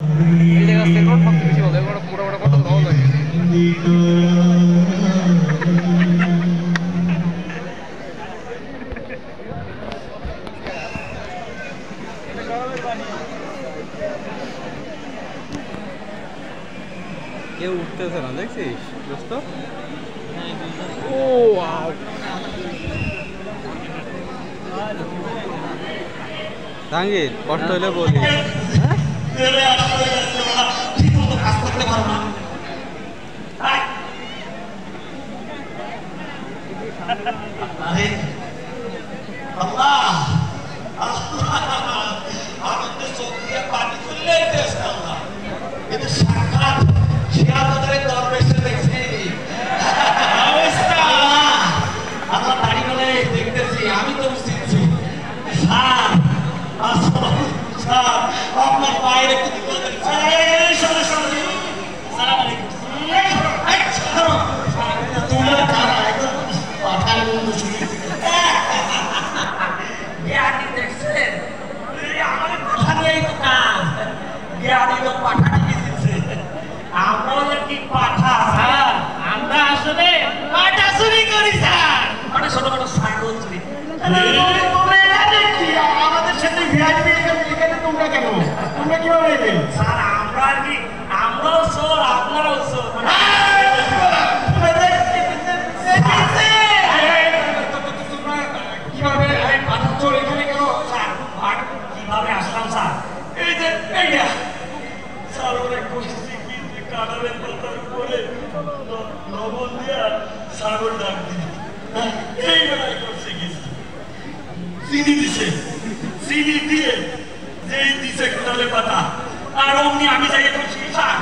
এই জায়গা সেন্ট্রাল সবচেয়ে বেশি ভালো, এবার মোটামুটি কত ভালো লাগে। কেউ উঠতেছে না, দেখছিস দোস্ত? ও ওয়াও, জাহাঙ্গীর কষ্ট হলে বলি। আপনার বাইরে আমরা কি পাঠা স্যার, আমরা আসলে পাঠা চুরি করি স্যার, মানে ছোট ছোট ছাগল চুরি। আমাদের সাথে ভিআইপি এখানে তোমরা কেন? তোমরা কিভাবে এলে? স্যার আমরা কি, আমরাও চোর আপনারাও চোর। কিভাবে পাঠা চোর এখানে কেন স্যার? কিভাবে আসলাম স্যার? এই যে এইটা স্যার অনেক কষেছি, কিন্তু কাঁঠালের পাতার উপরে লবণ দিয়ে ছাগল ডাক দিই, এই বেলায় করছে গেছি চিনি দিছে, চিনি দিয়ে যেই দিছে কাঁঠালের পাতা, আর অমনি আমি যাই করছি স্যার।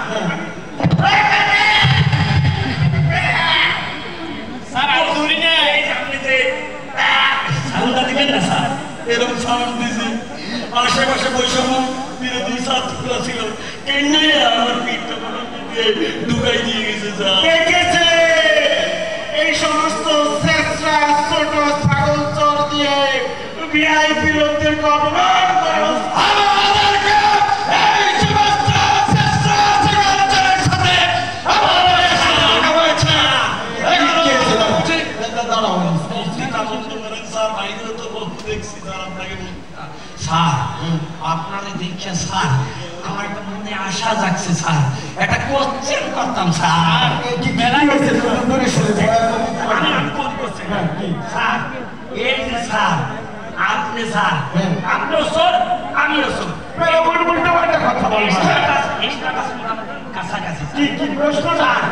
স্যার আমি ধরি না, এই যে আপনি যে সাউন্ডটা দিবেন না স্যার, এরকম সাউন্ড দিছে। আশেপাশে বৈষম্য বিরোধী ছাত্ররা ছিল, কেন্দ্রে আমার পিঠটা ঢুকাই দিয়ে গেছে স্যার। দেখেছে এই সমস্ত শেষরা ছোট ছাগল চোর দিয়ে ভিআইপি লোকদেরকে অপমান করো। আপনাদের দেখছেন স্যার, আমার একটা মনে আশা জাগছে স্যার, একটা কোশ্চেন করতাম স্যার। আমি কোন কোশ্চেন স্যার? এই যে স্যার আপনি স্যার, আপনিও চোর আমিও চোর, কথা বলেন কাছাকাছি। কি প্রশ্ন স্যার?